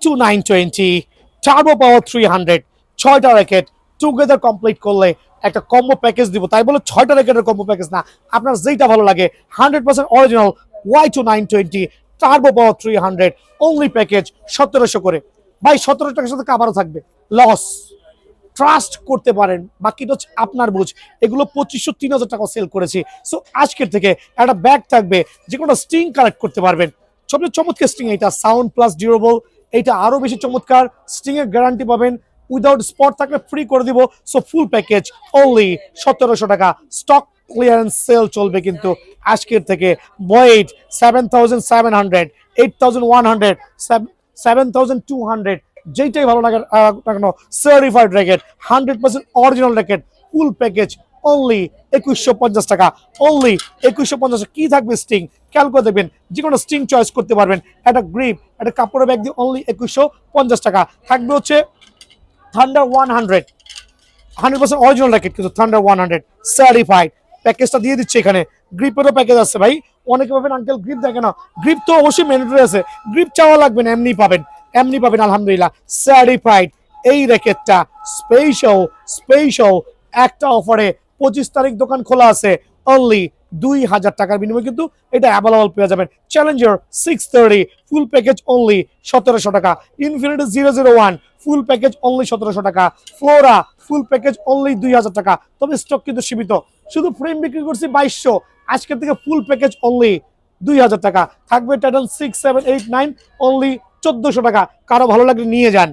Y2920 turbo পাওয়ার 300 ছয়টা racket together complete করলে একটা কম্বো প্যাকেজ দিব, তাই বলে ছয়টা র্যাকেটের কম্বো প্যাকেজ না, আপনার যেটা ভালো লাগে 100% অরিজিনাল Y2920 টার্বো পাওয়ার 300 অনলি প্যাকেজ 1700 করে। ভাই 1700 টাকার সাথে কাভারও থাকবে, লস ট্রাস্ট করতে পারেন, বাকিটা হচ্ছে আপনার বুঝ। এগুলো 2500-3000 টাকা সেল করেছি। সো আজকের থেকে একটা ব্যাগ থাকবে, যে কোনো স্ট্রিং কালেক্ট করতে পারবেন। সবচেয়ে চমৎকার স্ট্রিং এটা, সাউন্ড প্লাস ডিউরেবল, এটা আরো বেশি চমৎকার। স্ট্রিং এর গ্যারান্টি পাবেন, উইদাউট স্পট থাকলে ফ্রি করে দিব। সো ফুল প্যাকেজ অনলি 1700 টাকা। স্টক ক্লিয়ারেন্স সেল চলবে কিন্তু আজকের থেকে। ওয়েট 7700, 8100, 7200, যেইটাই ভালো লাগে না কেন, certified racket 100% original racket full package only 2150 টাকা। অনলি 2150। কি থাকবে স্ট্রিং, খেয়াল করে দেখবেন, যে কোনো স্ট্রিং চয়েস করতে পারবেন। একটা গ্রিপ, একটা কাপড়ের ব্যাগ দিয়ে অনলি 2150 টাকা। থাকবে হচ্ছে থান্ডার 100, 100% অরিজিনাল র্যাকেট কিন্তু থান্ডার 100 সার্টিফাইড। প্যাকেজটা দিয়ে দিচ্ছে এখানে। গ্রিপেরও প্যাকেজ আছে ভাই। অনেকে ভাবেন আঙ্কেল গ্রিপ দেখে না, গ্রিপ তো অবশ্যই ম্যান্ডেটরি আছে, গ্রিপ চাওয়া লাগবে না, এমনি পাবেন, এমনি পাবেন আলহামদুলিল্লাহ সার্টিফাইড। এই র্যাকেটটা স্পেশাল স্পেশাল একটা অফারে 25 তারিখ দোকান খোলা আছে, অনলি 2000 টাকার বিনিময়ে কিন্তু এটা অ্যাভেলেবল পেয়ে যাবেন। চ্যালেঞ্জার 630 ফুল প্যাকেজ অনলি 1700 টাকা। ইনফিনিটি 001 ফুল প্যাকেজ অনলি 1700 টাকা। ফ্লোরা ফুল প্যাকেজ অনলি 2000 টাকা। তবে স্টক কিন্তু সীমিত, শুধু ফ্রেম বিক্রি করছি 2200, আজকের থেকে ফুল প্যাকেজ অনলি 2000 টাকা। থাকবে টাইটান 6, 7, 8, 9 অনলি 1400 টাকা। কারো ভালো লাগলে নিয়ে যান।